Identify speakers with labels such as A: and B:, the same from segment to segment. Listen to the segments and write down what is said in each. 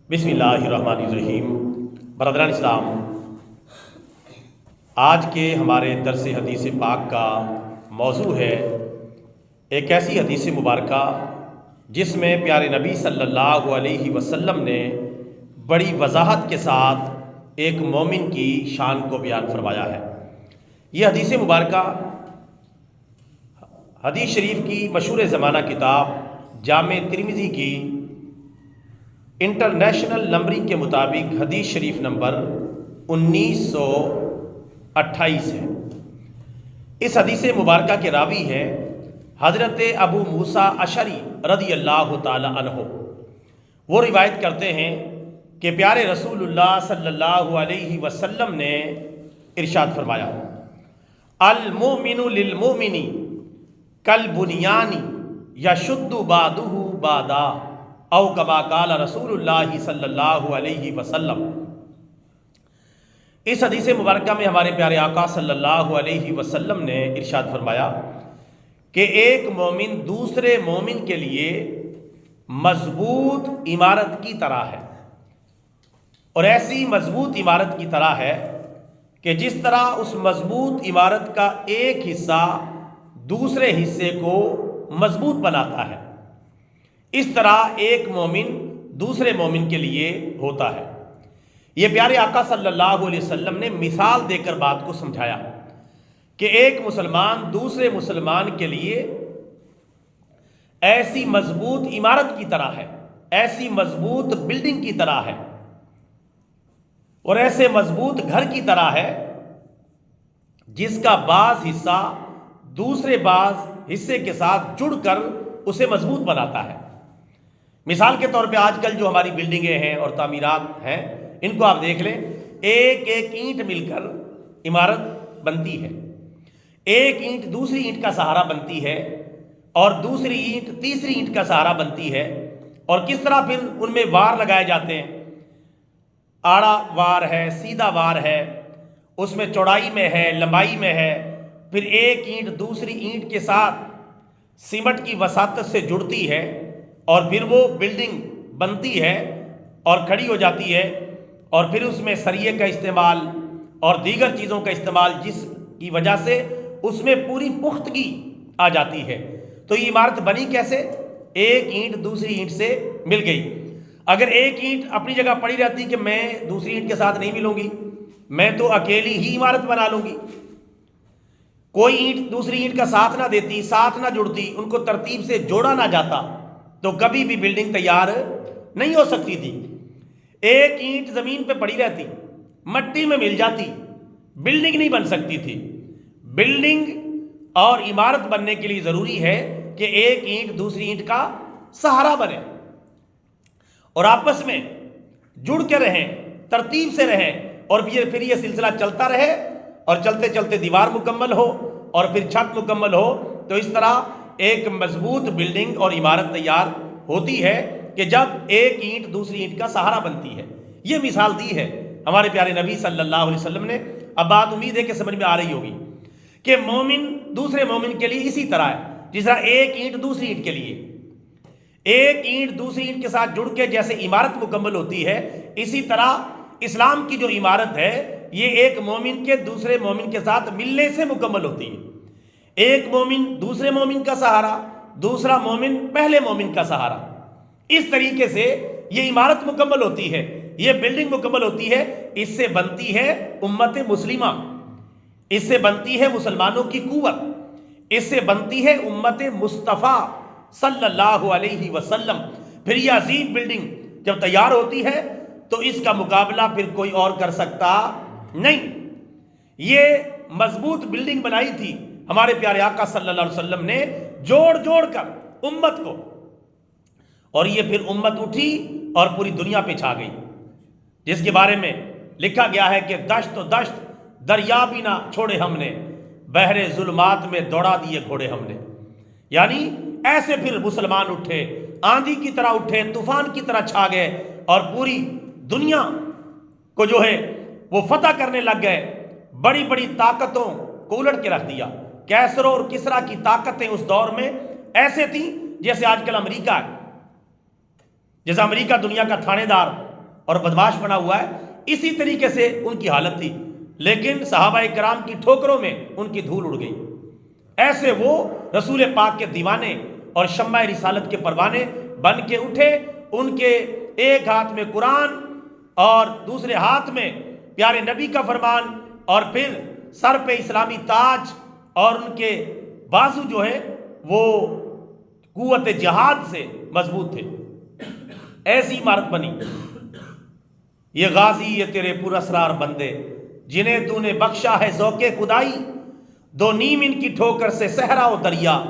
A: بسم اللہ الرحمن الرحیم۔ برادران اسلام، آج کے ہمارے درس حدیث پاک کا موضوع ہے ایک ایسی حدیث مبارکہ جس میں پیارے نبی صلی اللہ علیہ وسلم نے بڑی وضاحت کے ساتھ ایک مومن کی شان کو بیان فرمایا ہے۔ یہ حدیث مبارکہ حدیث شریف کی مشہور زمانہ کتاب جامع ترمذی کی انٹرنیشنل نمبرنگ کے مطابق حدیث شریف نمبر 1928 ہے۔ اس حدیث مبارکہ کے راوی ہیں حضرت ابو موسیٰ اشعری رضی اللہ تعالی عنہ۔ وہ روایت کرتے ہیں کہ پیارے رسول اللہ صلی اللہ علیہ وسلم نے ارشاد فرمایا، المؤمن للمؤمن کالبنیان یشد بعضہ بعضا او کما قال رسول اللہ صلی اللہ علیہ وسلم۔ اس حدیث مبارکہ میں ہمارے پیارے آقا صلی اللہ علیہ وسلم نے ارشاد فرمایا کہ ایک مومن دوسرے مومن کے لیے مضبوط عمارت کی طرح ہے، اور ایسی مضبوط عمارت کی طرح ہے کہ جس طرح اس مضبوط عمارت کا ایک حصہ دوسرے حصے کو مضبوط بناتا ہے، اس طرح ایک مومن دوسرے مومن کے لیے ہوتا ہے۔ یہ پیارے آقا صلی اللہ علیہ وسلم نے مثال دے کر بات کو سمجھایا کہ ایک مسلمان دوسرے مسلمان کے لیے ایسی مضبوط عمارت کی طرح ہے، ایسی مضبوط بلڈنگ کی طرح ہے، اور ایسے مضبوط گھر کی طرح ہے جس کا بعض حصہ دوسرے بعض حصے کے ساتھ جڑ کر اسے مضبوط بناتا ہے۔ مثال کے طور پہ آج کل جو ہماری بلڈنگیں ہیں اور تعمیرات ہیں، ان کو آپ دیکھ لیں، ایک ایک اینٹ مل کر عمارت بنتی ہے، ایک اینٹ دوسری اینٹ کا سہارا بنتی ہے، اور دوسری اینٹ تیسری اینٹ کا سہارا بنتی ہے، اور کس طرح پھر ان میں وار لگائے جاتے ہیں، آڑا وار ہے، سیدھا وار ہے، اس میں چوڑائی میں ہے، لمبائی میں ہے، پھر ایک اینٹ دوسری اینٹ کے ساتھ سیمنٹ کی وساطت سے جڑتی ہے، اور پھر وہ بلڈنگ بنتی ہے اور کھڑی ہو جاتی ہے، اور پھر اس میں سریے کا استعمال اور دیگر چیزوں کا استعمال جس کی وجہ سے اس میں پوری پختگی آ جاتی ہے۔ تو یہ عمارت بنی کیسے؟ ایک اینٹ دوسری اینٹ سے مل گئی۔ اگر ایک اینٹ اپنی جگہ پڑی رہتی کہ میں دوسری اینٹ کے ساتھ نہیں ملوں گی، میں تو اکیلی ہی عمارت بنا لوں گی، کوئی اینٹ دوسری اینٹ کا ساتھ نہ دیتی، ساتھ نہ جڑتی، ان کو ترتیب سے جوڑا نہ جاتا، تو کبھی بھی بلڈنگ تیار نہیں ہو سکتی تھی۔ ایک اینٹ زمین پہ پڑی رہتی، مٹی میں مل جاتی، بلڈنگ نہیں بن سکتی تھی۔ بلڈنگ اور عمارت بننے کے لیے ضروری ہے کہ ایک اینٹ دوسری اینٹ کا سہارا بنے اور آپس میں جڑ کے رہیں، ترتیب سے رہیں، اور پھر یہ سلسلہ چلتا رہے، اور چلتے چلتے دیوار مکمل ہو اور پھر چھت مکمل ہو۔ تو اس طرح ایک مضبوط بلڈنگ اور عمارت تیار ہوتی ہے کہ جب ایک اینٹ دوسری اینٹ کا سہارا بنتی ہے۔ یہ مثال دی ہے ہمارے پیارے نبی صلی اللہ علیہ وسلم نے۔ اب بات امید ہے کہ سمجھ میں آ رہی ہوگی کہ مومن دوسرے مومن کے لیے اسی طرح ہے، جس طرح ایک اینٹ دوسری اینٹ کے لیے، ایک اینٹ دوسری اینٹ کے ساتھ جڑ کے جیسے عمارت مکمل ہوتی ہے، اسی طرح اسلام کی جو عمارت ہے یہ ایک مومن کے دوسرے مومن کے ساتھ ملنے سے مکمل ہوتی ہے۔ ایک مومن دوسرے مومن کا سہارا، دوسرا مومن پہلے مومن کا سہارا، اس طریقے سے یہ عمارت مکمل ہوتی ہے، یہ بلڈنگ مکمل ہوتی ہے۔ اس سے بنتی ہے امت مسلمہ، اس سے بنتی ہے مسلمانوں کی قوت، اس سے بنتی ہے امت مصطفیٰ صلی اللہ علیہ وسلم۔ پھر یہ عظیم بلڈنگ جب تیار ہوتی ہے تو اس کا مقابلہ پھر کوئی اور کر سکتا نہیں۔ یہ مضبوط بلڈنگ بنائی تھی ہمارے پیارے آقا صلی اللہ علیہ وسلم نے جوڑ جوڑ کر امت کو، اور یہ پھر امت اٹھی اور پوری دنیا پہ چھا گئی، جس کے بارے میں لکھا گیا ہے کہ دشت و دشت دریا بھی نہ چھوڑے ہم نے، بحر ظلمات میں دوڑا دیے گھوڑے ہم نے۔ یعنی ایسے پھر مسلمان اٹھے، آندھی کی طرح اٹھے، طوفان کی طرح چھا گئے، اور پوری دنیا کو جو ہے وہ فتح کرنے لگ گئے۔ بڑی بڑی طاقتوں کو الٹ کے رکھ دیا۔ کیسرو اور کسرا کی طاقتیں اس دور میں ایسے تھیں جیسے آج کل امریکہ ہے، جیسے امریکہ دنیا کا تھانے دار اور بدمعاش بنا ہوا ہے، اسی طریقے سے ان کی حالت تھی، لیکن صحابہ کرام کی ٹھوکروں میں ان کی دھول اڑ گئی۔ ایسے وہ رسول پاک کے دیوانے اور شمع رسالت کے پروانے بن کے اٹھے۔ ان کے ایک ہاتھ میں قرآن اور دوسرے ہاتھ میں پیارے نبی کا فرمان، اور پھر سر پہ اسلامی تاج، اور ان کے بازو جو ہے وہ قوت جہاد سے مضبوط تھے۔ ایسی عمارت بنی۔ یہ غازی یہ تیرے پر اسرار بندے، جنہیں تو نے بخشا ہے ذوق خدائی، دو نیم ان کی ٹھوکر سے صحرا و دریا،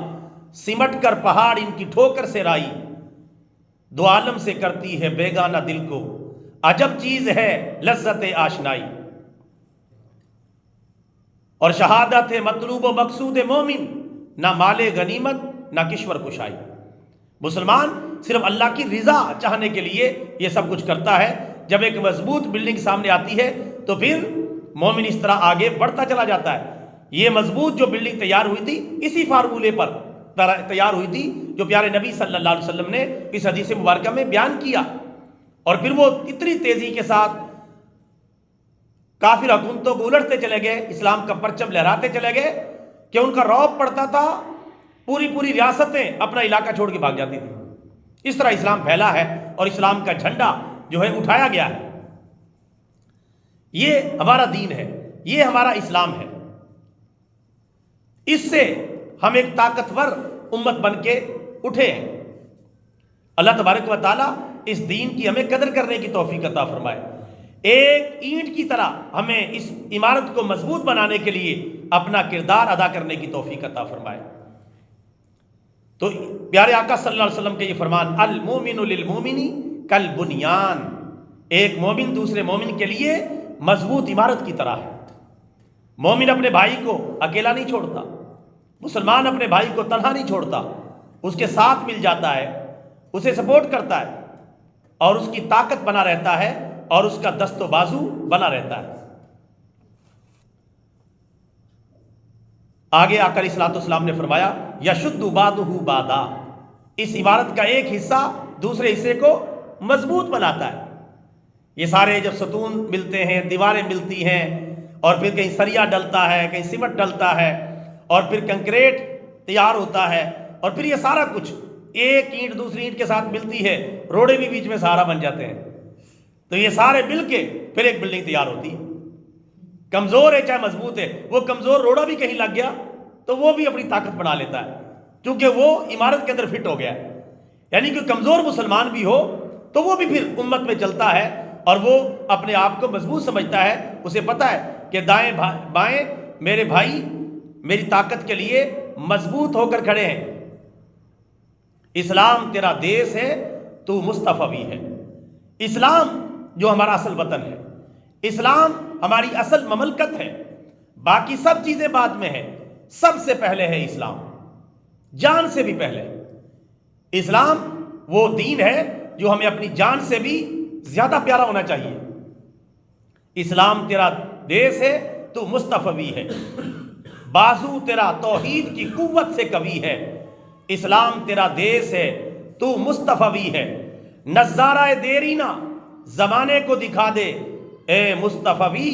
A: سمٹ کر پہاڑ ان کی ٹھوکر سے رائی، دو عالم سے کرتی ہے بیگانہ دل کو، عجب چیز ہے لذت آشنائی۔ اور شہادت ہے مطلوب و مقصود مومن، نہ مال غنیمت نہ کشور کشائی۔ مسلمان صرف اللہ کی رضا چاہنے کے لیے یہ سب کچھ کرتا ہے۔ جب ایک مضبوط بلڈنگ سامنے آتی ہے تو پھر مومن اس طرح آگے بڑھتا چلا جاتا ہے۔ یہ مضبوط جو بلڈنگ تیار ہوئی تھی اسی فارمولے پر تیار ہوئی تھی جو پیارے نبی صلی اللہ علیہ وسلم نے اس حدیث مبارکہ میں بیان کیا، اور پھر وہ اتنی تیزی کے ساتھ کافر حکومتوں کو الٹتے چلے گئے، اسلام کا پرچم لہراتے چلے گئے کہ ان کا رعب پڑتا تھا، پوری ریاستیں اپنا علاقہ چھوڑ کے بھاگ جاتی تھی۔ اس طرح اسلام پھیلا ہے اور اسلام کا جھنڈا جو ہے اٹھایا گیا ہے۔ یہ ہمارا دین ہے، یہ ہمارا اسلام ہے۔ اس سے ہم ایک طاقتور امت بن کے اٹھے ہیں۔ اللہ تبارک و تعالیٰ اس دین کی ہمیں قدر کرنے کی توفیق عطا فرمائے۔ ایک اینٹ کی طرح ہمیں اس عمارت کو مضبوط بنانے کے لیے اپنا کردار ادا کرنے کی توفیق عطا فرمائے۔ تو پیارے آقا صلی اللہ علیہ وسلم کے یہ فرمان، المومن للمومن کالبنیان، ایک مومن دوسرے مومن کے لیے مضبوط عمارت کی طرح ہے۔ مومن اپنے بھائی کو اکیلا نہیں چھوڑتا، مسلمان اپنے بھائی کو تنہا نہیں چھوڑتا، اس کے ساتھ مل جاتا ہے، اسے سپورٹ کرتا ہے، اور اس کی طاقت بنا رہتا ہے، اور اس کا دست و بازو بنا رہتا ہے۔ آگے آ کر اصلاۃ والسلام نے فرمایا یشد بعضہ بعضا، اس عمارت کا ایک حصہ دوسرے حصے کو مضبوط بناتا ہے۔ یہ سارے جب ستون ملتے ہیں، دیواریں ملتی ہیں، اور پھر کہیں سریا ڈلتا ہے، کہیں سیمنٹ ڈلتا ہے، اور پھر کنکریٹ تیار ہوتا ہے، اور پھر یہ سارا کچھ ایک اینٹ دوسری اینٹ کے ساتھ ملتی ہے، روڑے بھی بیچ میں سہارا بن جاتے ہیں، تو یہ سارے مل کے پھر ایک بلڈنگ تیار ہوتی ہے۔ کمزور ہے چاہے مضبوط ہے، وہ کمزور روڑا بھی کہیں لگ گیا تو وہ بھی اپنی طاقت بنا لیتا ہے، کیونکہ وہ عمارت کے اندر فٹ ہو گیا ہے۔ یعنی کہ کمزور مسلمان بھی ہو تو وہ بھی پھر امت میں چلتا ہے، اور وہ اپنے آپ کو مضبوط سمجھتا ہے، اسے پتہ ہے کہ دائیں بائیں میرے بھائی میری طاقت کے لیے مضبوط ہو کر کھڑے ہیں۔ اسلام تیرا دیس ہے تو مصطفی ہے۔ اسلام جو ہمارا اصل وطن ہے، اسلام ہماری اصل مملکت ہے، باقی سب چیزیں بعد میں ہیں، سب سے پہلے ہے اسلام، جان سے بھی پہلے۔ اسلام وہ دین ہے جو ہمیں اپنی جان سے بھی زیادہ پیارا ہونا چاہیے۔ اسلام تیرا دیس ہے تو مصطفی ہے، بازو تیرا توحید کی قوت سے قوی ہے۔ اسلام تیرا دیس ہے تو مصطفی ہے، نظارہ دیرینہ زمانے کو دکھا دے، اے مصطفی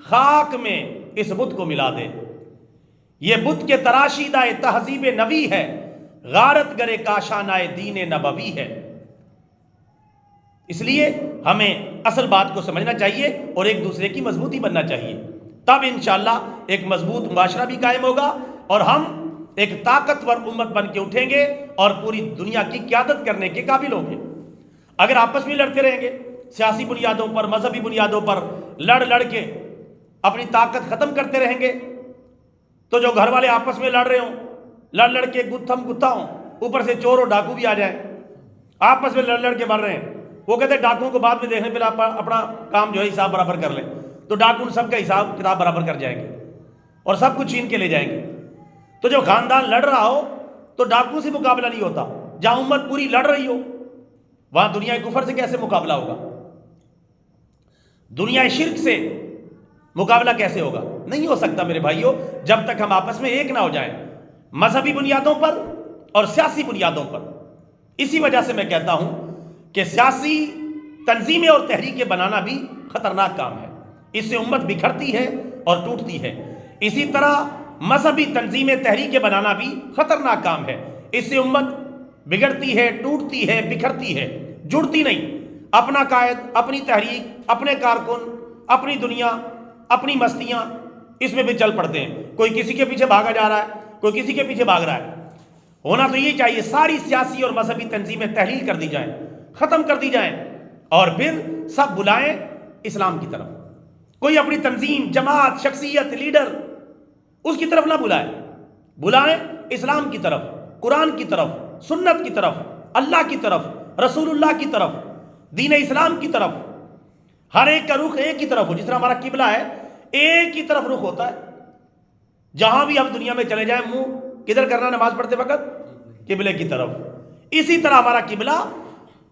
A: خاک میں اس بت کو ملا دے۔ یہ بت کے تراشیدہ تہذیب نبی ہے، غارت گرے کاشانہ دین نبوی ہے۔ اس لیے ہمیں اصل بات کو سمجھنا چاہیے اور ایک دوسرے کی مضبوطی بننا چاہیے، تب انشاءاللہ ایک مضبوط معاشرہ بھی قائم ہوگا، اور ہم ایک طاقتور امت بن کے اٹھیں گے اور پوری دنیا کی قیادت کرنے کے قابل ہوں گے۔ اگر آپس میں لڑتے رہیں گے، سیاسی بنیادوں پر، مذہبی بنیادوں پر لڑ کے اپنی طاقت ختم کرتے رہیں گے، تو جو گھر والے آپس میں لڑ رہے ہوں، لڑ کے گتھم گتھا ہوں، اوپر سے چور اور ڈاکو بھی آ جائیں، آپس میں لڑ کے مر رہے ہیں، وہ کہتے ہیں ڈاکوؤں کو بعد میں دیکھنے پہ اپنا کام جو ہے حساب برابر کر لیں، تو ڈاکو سب کا حساب کتاب برابر کر جائیں گے اور سب کچھ چھین کے لے جائیں گے۔ تو جب خاندان لڑ رہا ہو تو ڈاکو سے مقابلہ نہیں ہوتا، جہاں امت پوری لڑ رہی ہو وہاں دنیا کفر سے کیسے مقابلہ ہوگا؟ دنیا شرک سے مقابلہ کیسے ہوگا؟ نہیں ہو سکتا میرے بھائیوں، جب تک ہم آپس میں ایک نہ ہو جائیں، مذہبی بنیادوں پر اور سیاسی بنیادوں پر۔ اسی وجہ سے میں کہتا ہوں کہ سیاسی تنظیمیں اور تحریکیں بنانا بھی خطرناک کام ہے، اس سے امت بکھرتی ہے اور ٹوٹتی ہے۔ اسی طرح مذہبی تنظیمیں تحریکیں بنانا بھی خطرناک کام ہے، اس سے امت بگڑتی ہے، ٹوٹتی ہے، بکھرتی ہے، جڑتی نہیں۔ اپنا قائد، اپنی تحریک، اپنے کارکن، اپنی دنیا، اپنی مستیاں، اس میں بھی چل پڑتے ہیں، کوئی کسی کے پیچھے بھاگا جا رہا ہے، کوئی کسی کے پیچھے بھاگ رہا ہے۔ ہونا تو یہ چاہیے ساری سیاسی اور مذہبی تنظیمیں تحلیل کر دی جائیں، ختم کر دی جائیں، اور پھر سب بلائیں اسلام کی طرف۔ کوئی اپنی تنظیم، جماعت، شخصیت، لیڈر اس کی طرف نہ بلائیں اسلام کی طرف، قرآن کی طرف، سنت کی طرف، اللہ کی طرف، رسول اللہ کی طرف، دین اسلام کی طرف۔ ہر ایک کا رخ ایک کی طرف ہو، جس طرح ہمارا قبلہ ہے ایک ہی طرف رخ ہوتا ہے۔ جہاں بھی ہم دنیا میں چلے جائیں منہ کدھر کرنا نماز پڑھتے وقت؟ قبلے کی طرف۔ اسی طرح ہمارا قبلہ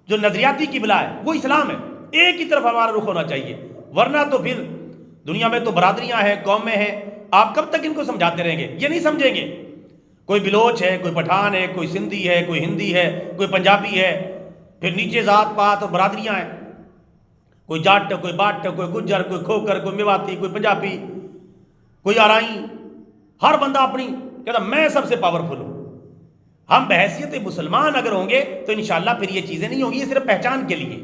A: جو نظریاتی قبلہ ہے وہ اسلام ہے، ایک ہی طرف ہمارا رخ ہونا چاہیے، ورنہ تو پھر دنیا میں تو برادریاں ہیں، قومیں ہیں، آپ کب تک ان کو سمجھاتے رہیں گے؟ یہ نہیں سمجھیں گے۔ کوئی بلوچ ہے، کوئی پٹھان ہے، کوئی سندھی ہے، کوئی ہندی ہے، کوئی پنجابی ہے، پھر نیچے ذات پات اور برادریاں ہیں، کوئی جاٹ، کوئی باٹ، کوئی گجر، کوئی کھوکر، کوئی میواتی، کوئی پنجابی، کوئی آرائی، ہر بندہ اپنی کہتا میں سب سے پاورفل ہوں۔ ہم بحیثیت مسلمان اگر ہوں گے تو انشاءاللہ پھر یہ چیزیں نہیں ہوں گی، یہ صرف پہچان کے لیے۔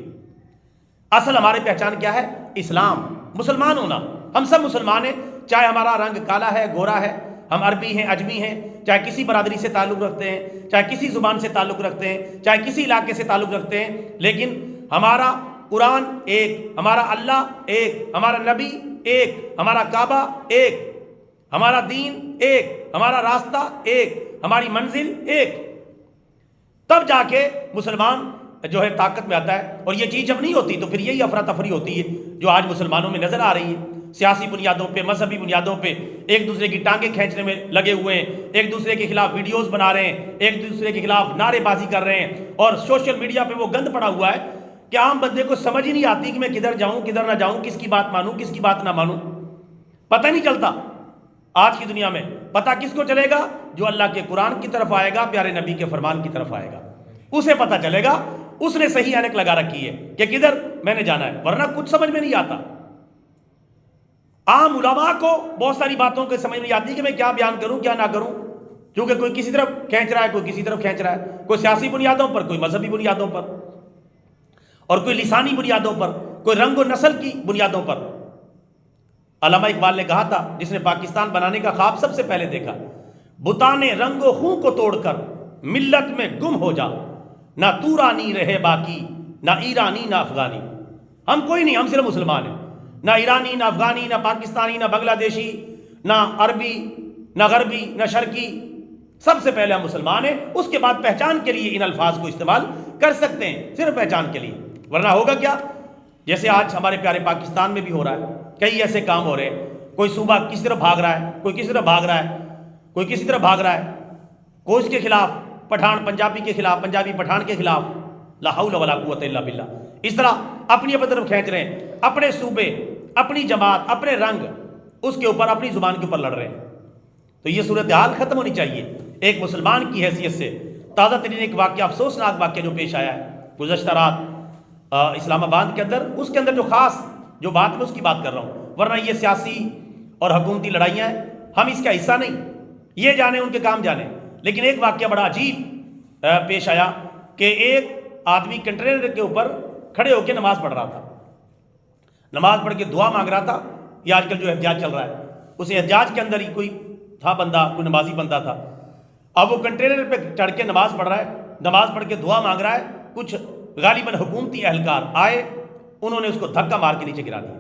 A: اصل ہماری پہچان کیا ہے؟ اسلام، مسلمان ہونا۔ ہم سب مسلمان ہیں، چاہے ہمارا رنگ کالا ہے، گورا ہے، ہم عربی ہیں، اجمی ہیں، چاہے کسی برادری سے تعلق رکھتے ہیں، چاہے کسی زبان سے تعلق رکھتے ہیں، چاہے کسی علاقے سے تعلق رکھتے ہیں، لیکن ہمارا قرآن ایک، ہمارا اللہ ایک، ہمارا نبی ایک، ہمارا کعبہ ایک، ہمارا دین ایک، ہمارا راستہ ایک، ہماری منزل ایک۔ تب جا کے مسلمان جو ہے طاقت میں آتا ہے، اور یہ چیز جب نہیں ہوتی تو پھر یہی افراتفری ہوتی ہے جو آج مسلمانوں میں نظر آ رہی ہے۔ سیاسی بنیادوں پہ، مذہبی بنیادوں پہ ایک دوسرے کی ٹانگیں کھینچنے میں لگے ہوئے ہیں، ایک دوسرے کے خلاف ویڈیوز بنا رہے ہیں، ایک دوسرے کے خلاف نعرے بازی کر رہے ہیں، اور سوشل میڈیا پہ وہ گند پڑا ہوا ہے کہ عام بندے کو سمجھ ہی نہیں آتی کہ میں کدھر جاؤں کدھر نہ جاؤں، کس کی بات مانوں کس کی بات نہ مانوں، پتہ نہیں چلتا۔ آج کی دنیا میں پتہ کس کو چلے گا؟ جو اللہ کے قرآن کی طرف آئے گا، پیارے نبی کے فرمان کی طرف آئے گا، اسے پتہ چلے گا، اس نے صحیح اینک لگا رکھی ہے کہ کدھر میں نے جانا ہے، ورنہ کچھ سمجھ میں نہیں آتا۔ عام علماء کو بہت ساری باتوں کے سمجھ نہیں آتی کہ میں کیا بیان کروں کیا نہ کروں، کیونکہ کوئی کسی طرف کھینچ رہا ہے، کوئی کسی طرف کھینچ رہا ہے، کوئی سیاسی بنیادوں پر، کوئی مذہبی بنیادوں پر، اور کوئی لسانی بنیادوں پر، کوئی رنگ و نسل کی بنیادوں پر۔ علامہ اقبال نے کہا تھا، جس نے پاکستان بنانے کا خواب سب سے پہلے دیکھا، بتانے رنگ و خوں کو توڑ کر ملت میں گم ہو جا، نہ تورانی رہے باقی، نہ ایرانی نہ افغانی۔ ہم کوئی نہیں، ہم صرف مسلمان ہیں، نہ ایرانی نہ افغانی نہ پاکستانی نہ بنگلہ دیشی نہ عربی نہ غربی نہ شرقی، سب سے پہلے ہم مسلمان ہیں، اس کے بعد پہچان کے لیے ان الفاظ کو استعمال کر سکتے ہیں، صرف پہچان کے لیے، ورنہ ہوگا کیا؟ جیسے آج ہمارے پیارے پاکستان میں بھی ہو رہا ہے، کئی ایسے کام ہو رہے ہیں، کوئی صوبہ کسی طرف بھاگ رہا ہے، کوئی کسی طرف بھاگ رہا ہے، کوئی کسی طرف بھاگ رہا ہے، کوئی اس کے خلاف، پٹھان پنجابی کے خلاف، پنجابی پٹھان کے خلاف، لا حول ولا قوت الا باللہ، اس طرح اپنی طرف کھینچ رہے ہیں، اپنے صوبے، اپنی جماعت، اپنے رنگ، اس کے اوپر، اپنی زبان کے اوپر لڑ رہے ہیں۔ تو یہ صورتحال ختم ہونی چاہیے۔ ایک مسلمان کی حیثیت سے تازہ ترین ایک واقعہ، افسوسناک واقعہ جو پیش آیا ہے گزشتہ رات اسلام آباد کے اندر، اس کے اندر جو خاص جو بات میں اس کی بات کر رہا ہوں، ورنہ یہ سیاسی اور حکومتی لڑائیاں ہیں، ہم اس کا حصہ نہیں، یہ جانے ان کے کام جانے۔ لیکن ایک واقعہ بڑا عجیب پیش آیا کہ ایک آدمی کنٹینر کے اوپر کھڑے ہو کے نماز پڑھ رہا تھا، نماز پڑھ کے دعا مانگ رہا تھا۔ یہ آج کل جو احتجاج چل رہا ہے، اس احتجاج کے اندر ہی کوئی تھا بندہ، کوئی نمازی بندہ تھا، اب وہ کنٹینر پہ چڑھ کے نماز پڑھ رہا ہے، نماز پڑھ کے دعا مانگ رہا ہے، کچھ غالباً حکومتی اہلکار آئے، انہوں نے اس کو دھکا مار کے نیچے گرا دیا۔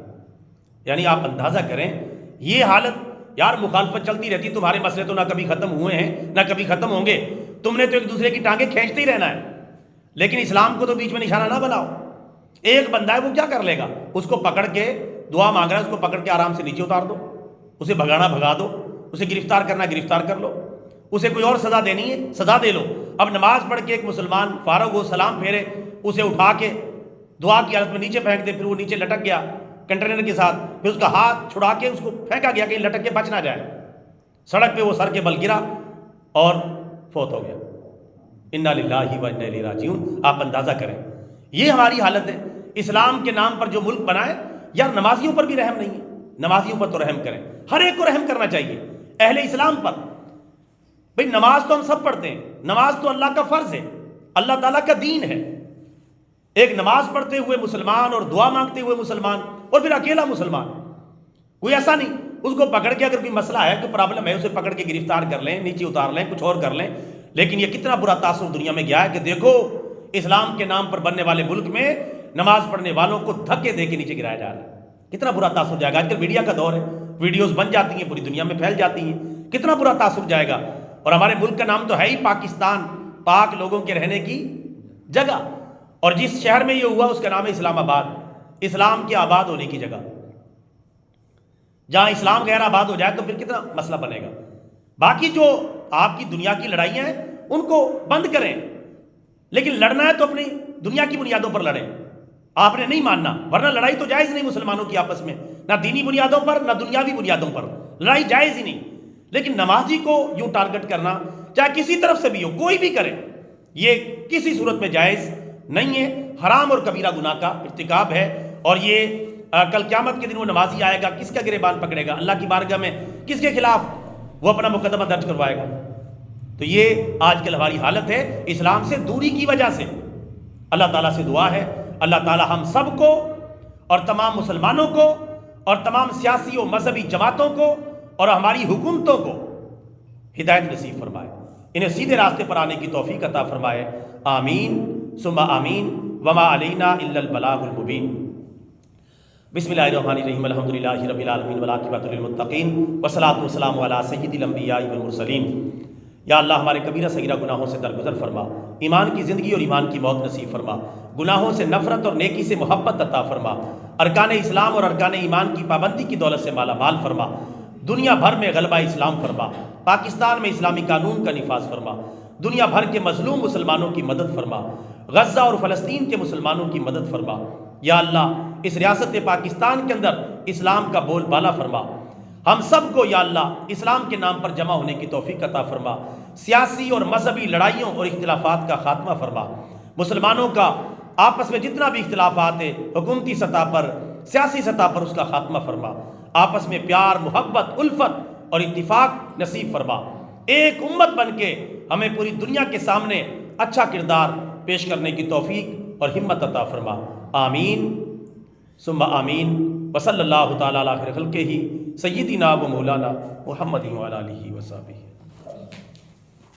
A: یعنی آپ اندازہ کریں یہ حالت، یار مخالفت چلتی رہتی، تمہارے مسئلے تو نہ کبھی ختم ہوئے ہیں نہ کبھی ختم ہوں گے، تم نے تو ایک دوسرے کی ٹانگیں کھینچتے ہی رہنا ہے، لیکن اسلام کو تو بیچ میں نشانہ نہ بناؤ۔ ایک بندہ ہے وہ کیا کر لے گا؟ اس کو پکڑ کے دعا مانگ رہا ہے، اس کو پکڑ کے آرام سے نیچے اتار دو، اسے بھگانا بھگا دو، اسے گرفتار کرنا گرفتار کر لو، اسے کوئی اور سزا دینی ہے سزا دے لو۔ اب نماز پڑھ کے ایک مسلمان فارغ ہو، سلام پھیرے، اسے اٹھا کے دعا کی حالت میں نیچے پھینک دے، پھر وہ نیچے لٹک گیا کنٹینر کے ساتھ، پھر اس کا ہاتھ چھڑا کے اس کو پھینکا گیا کہ لٹک کے بچ نہ جائے، سڑک پہ وہ سر کے بل گرا اور فوت ہو گیا۔ انا للہ و انا الیہ راجعون۔ آپ اندازہ کریں یہ ہماری حالت ہے۔ اسلام کے نام پر جو ملک بنائے، یار نمازیوں پر بھی رحم نہیں ہے، نمازیوں پر تو رحم کریں، ہر ایک کو رحم کرنا چاہیے، اہل اسلام پر۔ بھئی نماز تو ہم سب پڑھتے ہیں، نماز تو اللہ کا فرض ہے، اللہ تعالیٰ کا دین ہے۔ ایک نماز پڑھتے ہوئے مسلمان اور دعا مانگتے ہوئے مسلمان اور پھر اکیلا مسلمان، کوئی ایسا نہیں اس کو پکڑ کے اگر کوئی مسئلہ ہے کوئی پرابلم ہے اسے پکڑ کے گرفتار کر لیں، نیچے اتار لیں، کچھ اور کر لیں۔ لیکن یہ کتنا برا تاثر دنیا میں گیا ہے کہ دیکھو اسلام کے نام پر بننے والے ملک میں نماز پڑھنے والوں کو دھکے دے کے نیچے گرایا جا رہا ہے، کتنا برا تاثر جائے گا۔ آج کل میڈیا کا دور ہے، ویڈیوز بن جاتی ہیں، پوری دنیا میں پھیل جاتی ہیں، کتنا برا تاثر جائے گا۔ اور ہمارے ملک کا نام تو ہے ہی پاکستان، پاک لوگوں کے رہنے کی جگہ، اور جس شہر میں یہ ہوا اس کا نام ہے اسلام آباد، اسلام کے آباد ہونے کی جگہ۔ جہاں اسلام غیر آباد ہو جائے تو پھر کتنا مسئلہ بنے گا۔ باقی جو آپ کی دنیا کی لڑائیاں ہیں ان کو بند کریں، لیکن لڑنا ہے تو اپنی دنیا کی بنیادوں پر لڑیں، آپ نے نہیں ماننا، ورنہ لڑائی تو جائز نہیں مسلمانوں کی آپس میں، نہ دینی بنیادوں پر نہ دنیاوی بنیادوں پر، لڑائی جائز ہی نہیں۔ لیکن نمازی کو یوں ٹارگٹ کرنا، چاہے کسی طرف سے بھی ہو، کوئی بھی کرے، یہ کسی صورت میں جائز نہیں ہے، حرام اور کبیرہ گناہ کا ارتکاب ہے۔ اور یہ کل قیامت کے دن وہ نمازی آئے گا، کس کا گریبان پکڑے گا اللہ کی بارگاہ میں، کس کے خلاف وہ اپنا مقدمہ درج کروائے گا؟ تو یہ آج کل ہماری حالت ہے اسلام سے دوری کی وجہ سے۔ اللہ تعالیٰ سے دعا ہے اللہ تعالیٰ ہم سب کو اور تمام مسلمانوں کو اور تمام سیاسی و مذہبی جماعتوں کو اور ہماری حکومتوں کو ہدایت نصیب فرمائے، انہیں سیدھے راستے پر آنے کی توفیق عطا فرمائے، آمین ثم آمین، وما علینا الا البلاغ المبین۔ بسم اللہ الرحمن الرحیم، الحمدللہ رب العالمین والعاقبۃ للمتقین والصلاۃ والسلام علی سید الانبیاء والمرسلین۔ یا اللہ ہمارے کبیرہ صغیرہ گناہوں سے درگزر فرما، ایمان کی زندگی اور ایمان کی موت نصیب فرما، گناہوں سے نفرت اور نیکی سے محبت عطا فرما، ارکان اسلام اور ارکان ایمان کی پابندی کی دولت سے مالا مال فرما، دنیا بھر میں غلبہ اسلام فرما، پاکستان میں اسلامی قانون کا نفاذ فرما، دنیا بھر کے مظلوم مسلمانوں کی مدد فرما، غزہ اور فلسطین کے مسلمانوں کی مدد فرما۔ یا اللہ اس ریاست پاکستان کے اندر اسلام کا بول بالا فرما، ہم سب کو یا اللہ اسلام کے نام پر جمع ہونے کی توفیق عطا فرما، سیاسی اور مذہبی لڑائیوں اور اختلافات کا خاتمہ فرما، مسلمانوں کا آپس میں جتنا بھی اختلافات ہے حکومتی سطح پر سیاسی سطح پر اس کا خاتمہ فرما، آپس میں پیار محبت الفت اور اتفاق نصیب فرما، ایک امت بن کے ہمیں پوری دنیا کے سامنے اچھا کردار پیش کرنے کی توفیق اور ہمت عطا فرما، آمین ثم آمین، وصلی اللہ تعالیٰ علی خیر خلقہ سیدنا و مولانا محمد وعلی آلہ وصحبہ۔